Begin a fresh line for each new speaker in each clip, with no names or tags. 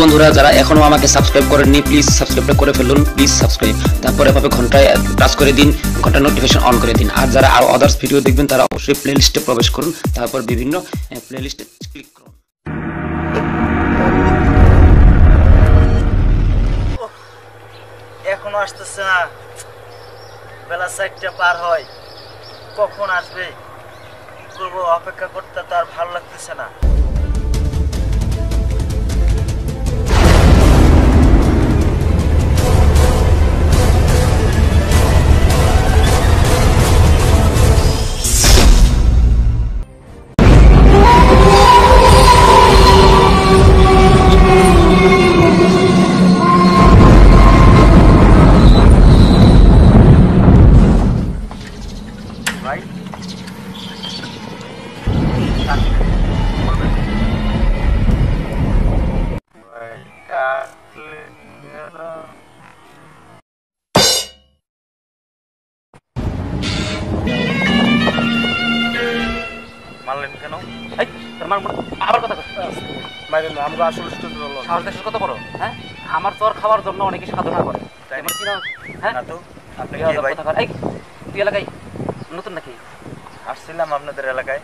বন্ধুরা যারা এখনো আমাকে সাবস্ক্রাইব করেননি প্লিজ সাবস্ক্রাইব করে ফেলুন, প্লিজ সাবস্ক্রাইব। তারপরে এভাবে ঘন্টায় টাচ করে দিন, ঘন্টা নোটিফিকেশন অন করে দিন। আর যারা আরো আদার্স ভিডিও দেখবেন তারা অবশ্যই প্লেলিস্টে প্রবেশ করুন, তারপর বিভিন্ন প্লেলিস্টে ক্লিক করুন।
এখনো আসতেছে না, বেলা 4টা পার হয়, কখন আসবে করবো, অপেক্ষা করতে তো আর ভালো লাগতেছে না। মারলেন কেন?
আবার কথা
মারেন না, আমরা আসলে
সাহস দেশের কত বড়, হ্যাঁ? আমার চর খাওয়ার জন্য অনেকে সাধনা করে, হ্যাঁ?
না তো আপনি
তুই এলাকায় নতুন নাকি?
আসছিলাম আপনাদের এলাকায়,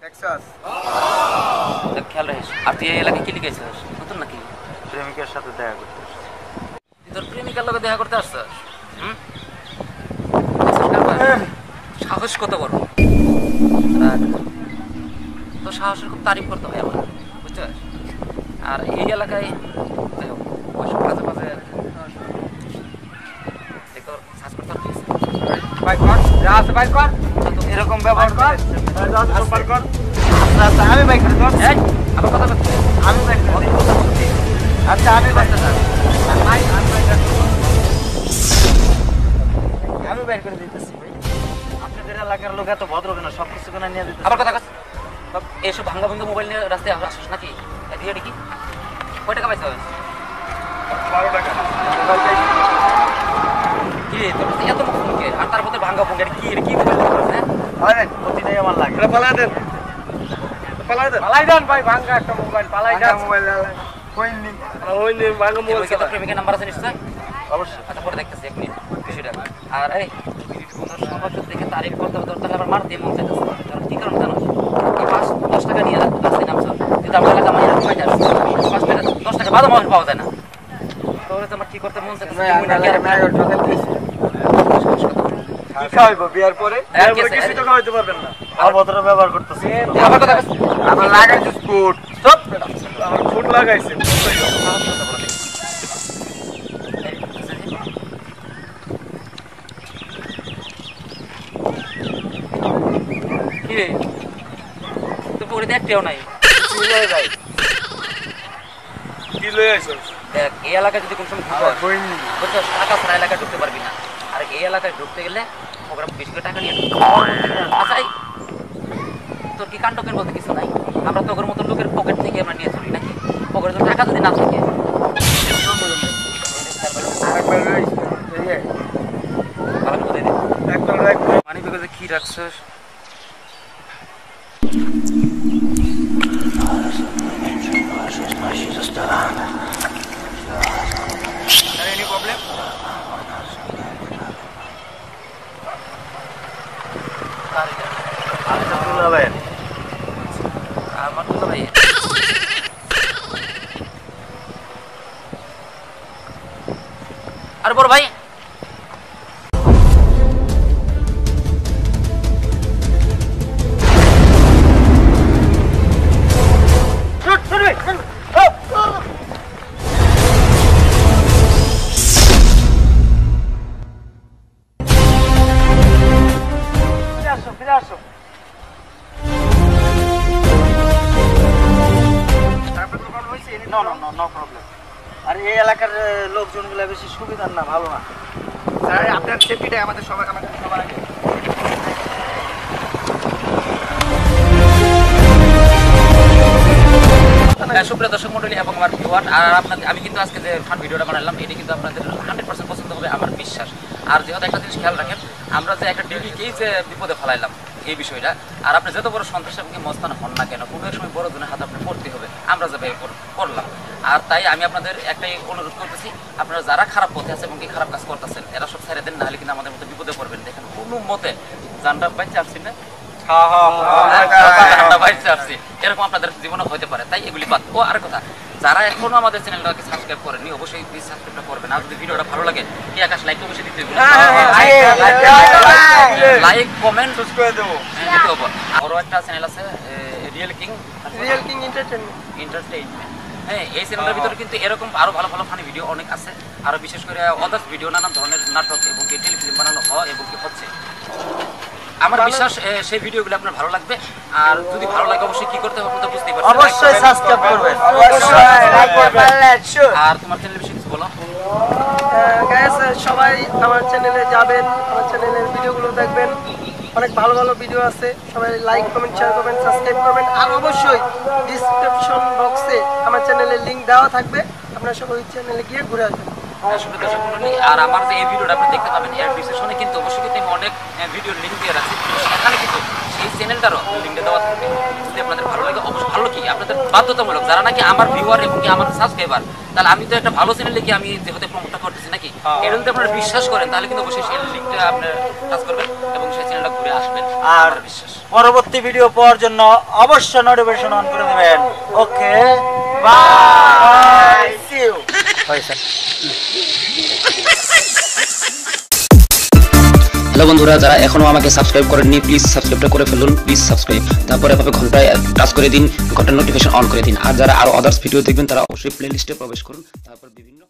টেক্সাস।
খেয়াল রাখিস। আর তুই এই এলাকায় কি লিখেছিস? নতুন নাকি?
প্রেমিকের সাথে দেখা করতে
তুই তোর প্রেমিকার লোকে দেখা করতে আসছিস? সাহস কত বড়! তো সাহসের খুব তারিফ করতে হয় আমার, বুঝতে? আর এই এলাকায় ওইসব মাঝে মাঝে
এরকম ব্যবহার কর। আমি বাইক করে দিচ্ছি।
আবার কথা বলতে
আমি বাইক করে দিচ্ছি। আচ্ছা আমি বাইক করে দিতেছি। আপনাদের এলাকার লোক এত ভদ্র কেন? সব কিছু কেন নিয়ে দিতে?
আবার কথা কথা এইসব ভাঙ্গা ভাঙ্গা মোবাইল নিয়ে রাস্তায় আসিস নাকি? দিয়ে কি কয় টাকা পাইছ?
12 টাকা।
কি রে তোর এত মুখে আর তার মধ্যে ভাঙ্গা ভঙ্গা কি কি মোবাইল করছিস? হ্যাঁ
আরে প্রতিটাই আমার লাগে। পালাই দেন ভাই, ভাঙ্গা একটা মোবাইল পালাই দেন। মোবাইল হইনি ভাঙ্গা মোবাইল।
প্রেমিকের নাম্বার আছে নিশ্চয়?
অবশ্যই।
আচ্ছা পরে দেখতেছি এক মিনিট বিষয়টা। আর এই তোর সমাজ দেখে তারিফ করতে হবে, তোর তাহলে আবার মারতে মন চাইতেছে। কারণ কি কারণ জানো? এই 5-10 টাকা নিয়ে রাস্তায় নামছ, কিন্তু আমার এলাকা মানে পাই যাস 5 টাকা 10 টাকা বাদও মানুষ পাওয়া যায় না। তোরে তো আমার কি করতে মন চাইতেছে?
কি খাইবো বিয়ার পরে? কিছু তো খাইতে পারবেন না। আর ভদ্র ব্যবহার করতেছে।
আবার কথা
আমার লাগাইছে ফুট। সব আমার ফুট লাগাইছে।
কি রে তো পরে দেখতেও নাই
কি লয়ে যাই? কি লয়ে আইছস?
দেখ এই এলাকায় যদি কোন সময় বুঝছো টাকা ছাড়া এলাকায় ঢুকতে পারবি না। আর এই এলাকায় ঢুকতে গেলে ওরা বেশি করে টাকা নিয়ে ঢুকতে। আচ্ছা তোর কি কাণ্ডজ্ঞান বলতে কিছু নাই? আমরা তো ওর মতো লোকের পকেট থেকে আমরা নিয়ে চলি নাকি? পকেটে তো টাকা যদি না থাকে পানি বেগে কি রাখছিস?
Any problem?
আমার তো ভাই আর বড় ভাই
নো প্রবলেম। আর এই এলাকার লোকজনগুলো বেশি সুবিধার না, ভালো না। আপনার সেফটিটাই আমাদের সবার আগে।
সুপ্রিয় দর্শক মন্ডলী এবং আমার ভিউয়ার, আর আপনাদের আমি কিন্তু আজকে যে ফান ভিডিওটা বানালাম এটি কিন্তু আপনাদের 100% পছন্দ হবে আমার বিশ্বাস। আর যেহেতু একটা জিনিস খেয়াল রাখেন, আমরা যে একটা ডিগ্রিকেই যে বিপদে ফেলাইলাম এই বিষয়টা, আর আপনি যত বড় সন্ত্রাস এবং মস্তান হন না কেন, কোনো এক সময় বড় জনের হাতে আপনি পড়তে হবে, আমরা যে করলাম। আর তাই আমি আপনাদের একটাই অনুরোধ করতেছি, আপনারা যারা খারাপ পথে আছে এবং কি খারাপ কাজ করতেছেন এরা সব ছেড়ে দেন, নাহলে কিন্তু আমাদের মতো বিপদে পড়বেন। দেখেন কোনো মতে জানটা বাচ্চা আসছি না, জানটা বাচ্চা আসছি, এরকম আপনাদের জীবনে হতে পারে। তাই এগুলি বাদ। ও আর কথা, যারা এখনো আমাদের চ্যানেলটাকে সাবস্ক্রাইব করেনি অবশ্যই প্লিজ সাবস্ক্রাইবটা করবেন। আর যদি ভিডিওটা ভালো লাগে কি আকাশ লাইক অবশ্যই দিতে হবে, লাইক কমেন্ট করে দেবো দিতে হবে। আরও একটা চ্যানেল আছে রিয়েল কিং এন্টারটেইনমেন্ট। হ্যাঁ, এই চ্যানেলের ভিতরে কিন্তু এরকম আরো ভালো ভালো ফানি ভিডিও অনেক আছে, আরো বিশেষ করে আদার্স ভিডিও, নানান ধরনের নাটক এবং টেলিফিল্ম বানানো হয় এবং কি হচ্ছে। আমার বিশ্বাস সেই ভিডিওগুলো আপনার ভালো লাগবে। আর যদি ভালো লাগে অবশ্যই কি করতে হবে আপনারা বুঝতেই পারছেন,
অবশ্যই সাবস্ক্রাইব করবেন।
আর তোমার চ্যানেলের বিষয়ে কিছু বলো।
গাইস সবাই আমার চ্যানেলে যাবেন, আমার চ্যানেলের ভিডিওগুলো দেখবেন, অনেক ভালো ভালো ভিডিও আছে। সবাই লাইক কমেন্ট শেয়ার করবেন, সাবস্ক্রাইব করবেন। আর অবশ্যই ডিসক্রিপশন বক্সে আমার চ্যানেলের লিংক দেওয়া থাকবে, আপনারা সবাই ওই চ্যানেলে গিয়ে ঘুরে আসবেন।
শুনে দর্শক মণ্ডলী, আর আমার যে এই ভিডিওটা আপনি দেখতে পাবেন এর ডিসক্রিপশনে কিন্তু অবশ্যই কিন্তু আমি অনেক ভিডিওর লিঙ্ক দিয়ে রাখছি, সেখানে কিন্তু সেই চ্যানেলটারও লিঙ্কটা দেওয়া থাকবে। যদি আপনাদের ভালো লাগে অবশ্যই, ভালো কি আপনাদের বাধ্যতামূলক, যারা নাকি আমার ভিউয়ার এবং কি আমার সাবস্ক্রাইবার, তাহলে আমি তো একটা ভালো চ্যানেলে কি আমি যেহেতু প্রমোটটা করতেছি নাকি, এটা যদি আপনারা বিশ্বাস করেন তাহলে কিন্তু অবশ্যই সেই লিঙ্কটা আপনার টাচ করবেন এবং সেই চ্যানেলটা ঘুরে আসবেন।
আর
বিশ্বাস
পরবর্তী ভিডিও পাওয়ার জন্য অবশ্যই নোটিফিকেশন অন করে দেবেন। ওকে, বাই, সি ইউ।
হ্যালো বন্ধুরা, যারা এখনো আমাকে সাবস্ক্রাইব করেননি প্লিজ সাবস্ক্রাইবটা করে ফেলুন, প্লিজ সাবস্ক্রাইব। তারপরে এভাবে ঘন্টায় টাচ করে দিন, ঘন্টার নোটিফিকেশন অন করে দিন। আর যারা আরো আদার্স ভিডিও দেখবেন তারা অবশ্যই প্লে লিস্টে প্রবেশ করুন। তারপর বিভিন্ন